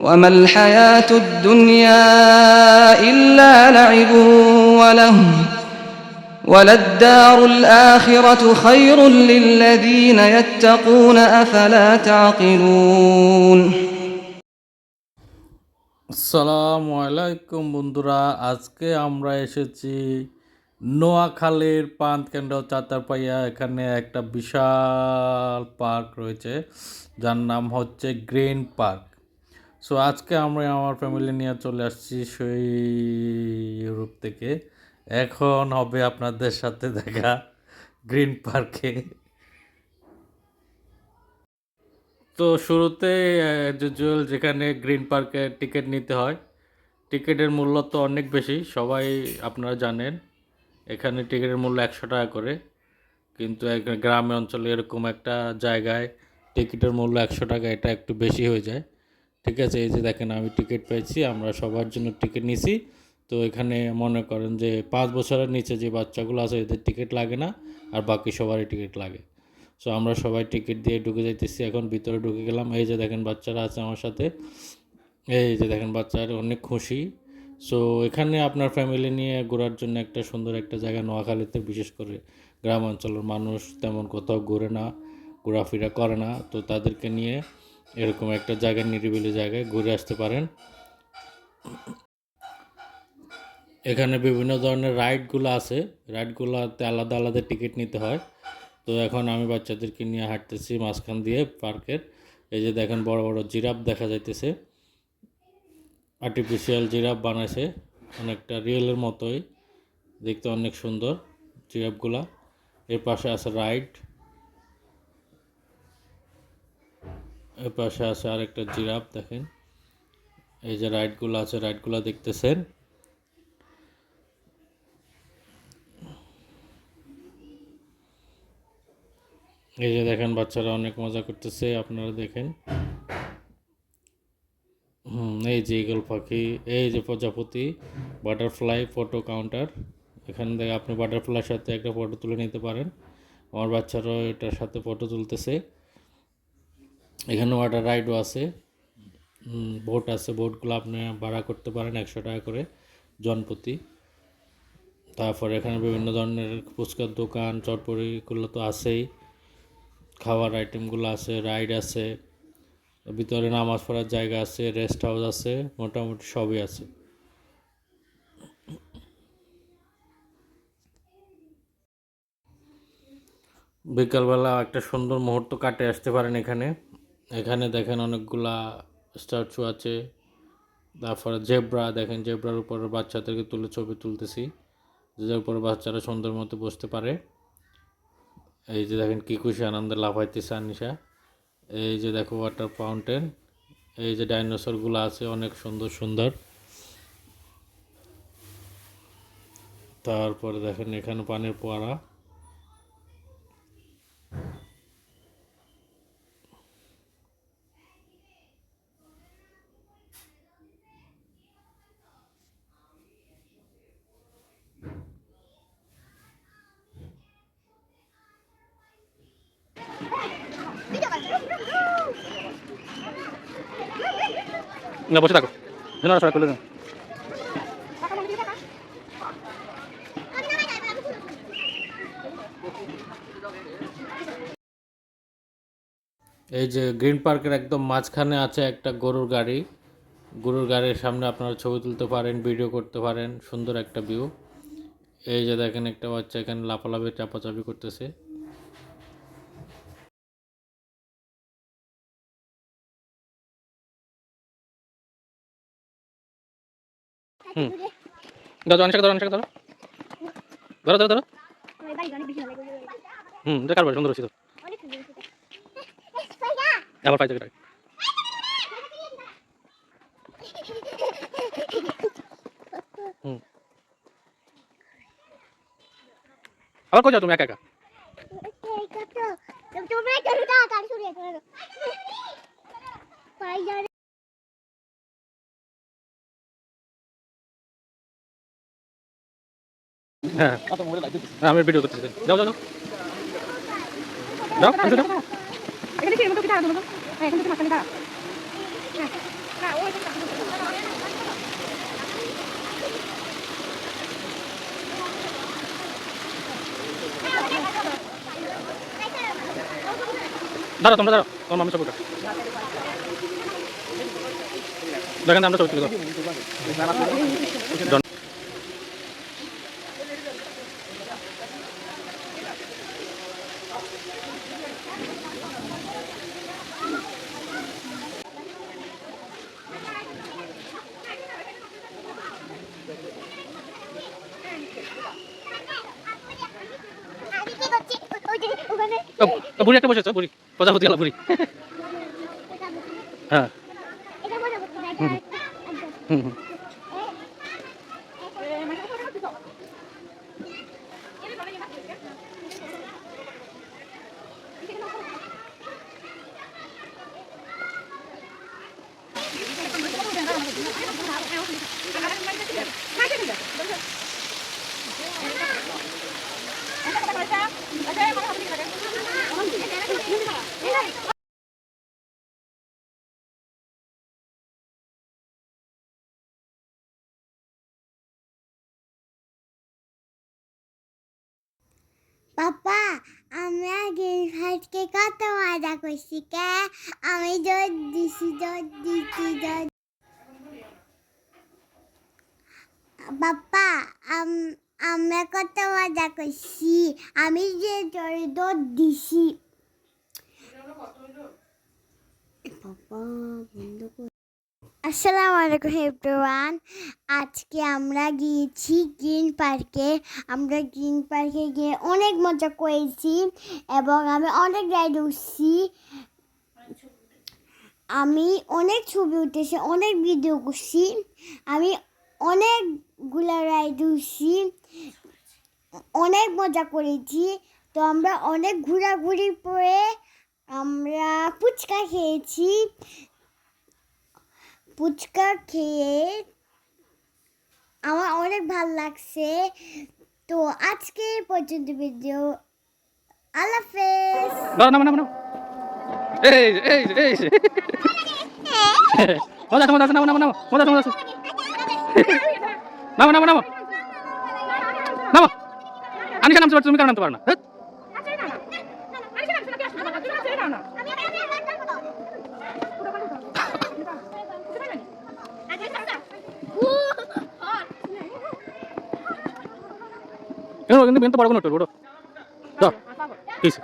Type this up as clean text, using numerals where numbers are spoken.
وما الحياة الدنيا إلا لعب ولهو وللدار الآخرة خير للذين يتقون أفلا تعقلون আসসালামু আলাইকুম বন্ধুরা, আজকে আমরা এসেছি নোয়াখালীর পানকেন্দ্র চাতারপাইয়া। এখানে একটা বিশাল পার্ক রয়েছে যার নাম হচ্ছে গ্রিন পার্ক। সো আজকে আমরা আমার ফ্যামিলি নিয়ে চলে আসছি সেই ইউরোপ থেকে। এখন হবে আপনাদের সাথে দেখা গ্রিন পার্কে। তো শুরুতে যুজুয়াল যেখানে গ্রিন পার্কে টিকিট নিতে হয়, টিকিটের মূল্য তো অনেক বেশি, সবাই আপনারা জানেন। এখানে টিকিটের মূল্য 100 টাকা করে, কিন্তু গ্রামে অঞ্চলে এরকম একটা জায়গায় টিকিটের মূল্য 100 টাকা, এটা একটু বেশি হয়ে যায়। ঠিক আছে, এই যে দেখেন আমি টিকিট পেয়েছি, আমরা সবার জন্য টিকিট নিছি। তো এখানে মনে করেন যে 5 বছরের নিচে যে বাচ্চাগুলো আছে এদের টিকিট লাগে না, আর বাকি সবারই টিকিট লাগে। সো আমরা সবাই টিকিট দিয়ে ঢুকে যাইতেছি, এখন ভিতরে ঢুকে গেলাম। এই যে দেখেন বাচ্চারা আছে আমার সাথে, এই যে দেখেন বাচ্চারা অনেক খুশি। সো এখানে আপনার ফ্যামিলি নিয়ে ঘোরার জন্য একটা সুন্দর একটা জায়গা নোয়াখালীতে, বিশেষ করে গ্রাম অঞ্চলের মানুষ তেমন কোথাও ঘোরে না, ঘোরাফেরা করে না, তো তাদেরকে নিয়ে এরকম একটা জায়গায়, নিরিবিলি জায়গায় ঘুরে আসতে পারেন। এখানে বিভিন্ন ধরনের রাইডগুলো আছে, রাইডগুলোতে আলাদা আলাদা টিকিট নিতে হয়। তো এখন আমি বাচ্চাদেরকে নিয়ে হাঁটতেছি মাঝখান দিয়ে পার্কের। এই যে দেখেন বড় বড় জিরাফ দেখা যাইতেছে, আর্টিফিশিয়াল জিরাফ বানাইছে, অনেকটা রিয়েলের মতোই দেখতে, অনেক সুন্দর জিরাফগুলা। এর পাশে আছে রাইড, এর পাশে আছে আরেকটা জিরাফ, দেখেন এই যে রাইডগুলো আছে, রাইডগুলো দেখতেছেন। এই যে দেখেন বাচ্চারা অনেক মজা করতেছে, আপনারা দেখেন। এই যে ঈগল পাখি, এই যে প্রজাপতি, বাটারফ্লাই ফটো কাউন্টার। এখান থেকে আপনি বাটারফ্লাইয়ের সাথে একটা ফটো তুলে নিতে পারেন। আমার বাচ্চারাও এটার সাথে ফটো তুলতেছে। এখানে ওয়াটার রাইডও আছে, বোট আছে, বোটগুলো আপনি ভাড়া করতে পারেন 100 টাকা করে জনপ্রতি। তারপরে এখানে বিভিন্ন ধরনের ফুচকার দোকান, চটপটিগুলো তো আছেই, খাওয়ার আইটেমগুলো আছে, রাইড আছে, ভিতরে নামাজ পড়ার জায়গা আছে, রেস্ট হাউস আছে, মোটামুটি সবই আছে। বিকালবেলা একটা সুন্দর মুহূর্ত কাটে আসতে পারেন এখানে। এখানে দেখেন অনেকগুলা স্ট্যাচু আছে, তারপরে জেব্রা দেখেন, জেব্রার উপরে বাচ্চাদেরকে তুলে ছবি তুলতেছি, যার উপরে বাচ্চারা সুন্দর মতো বসতে পারে। এই যে দেখেন কি খুশি আনন্দে লাফাইতেছে আনিশা। এই যে দেখো ওয়াটার ফাউন্টেন, এই যে ডাইনোসরগুলো আছে অনেক সুন্দর সুন্দর। তারপরে দেখেন এখানে পানির ফোয়ারা। না বসে থাকো, নড়াচড়া করলে না। এই যে গ্রিন পার্কের একদম মাঝখানে আছে একটা গরুর গাড়ি, গরুর গাড়ির সামনে আপনারা ছবি তুলতে পারেন, ভিডিও করতে পারেন, সুন্দর একটা ভিউ। এই যে দেখেন একটা বাচ্চা এখানে লাফালাফি চাপাচাপি করতেছে। হুম, ধরো অনেক ধরো, অনেক ধরো, ধরো ধরো ধরো। দেখার পরে সুন্দর হচ্ছে তো, আবার পাইতে গেলে। হুম, আবার কই যাও তুমি একা একা? হ্যাঁ, আমি ভিডিও করতেছি, যাও যাও যাও যাও, যাও। এখানে কি এর মতো কি দাঁড়ানো? হ্যাঁ, এখানে তো মাঝখানে দাঁড়া। হ্যাঁ। দাঁড়াও তোমরা দাঁড়াও, তোমার মামি সব দেখেন আমরা ছবি তুলে দাও। বুড়ি একটা বসেছ, বুড়ি প্রজাপতি গেল বুড়ি। হ্যাঁ হুম হুম। পাপা, আমরা গ্রিন হাউসকে কত মজা করছি কে? আমি জোর দিছি, পাপা, আমরা কত মজা করছি। আমি যে জোরে দৌড় দিছি। পাপা বন্ধ কর। আসসালামু আলাইকুম এভরিওয়ান। আজকে আমরা গিয়েছি গ্রিন পার্কে। আমরা গ্রিন পার্কে গিয়ে অনেক মজা করেছি এবং আমি অনেক রাইড উঠছি। আমি অনেক ছবি উঠেছি, অনেক ভিডিও করছি। আমি অনেকগুলা রাইড উঠছি, অনেক মজা করেছি। তো আমরা অনেক ঘোরাঘুরি পরে আমরা ফুচকা খেয়েছি। ফুচকা খেয়ে আমার অনেক ভালো লাগছে। তো আজকে পর্যন্ত ভিডিও, আল্লাহ হাফেজ। নাও নাও নাও, এই এই এই মজা আছে, মজা আছে, নাও নাও নাও, মজা আছে, মজা আছে, নাও নাও নাও নাও। আনিশা নামতে পারছো, তুমি কেন নামতে পারো না? কিন্তু বেন তো পারবো না, ওটো দাও, প্লিজ।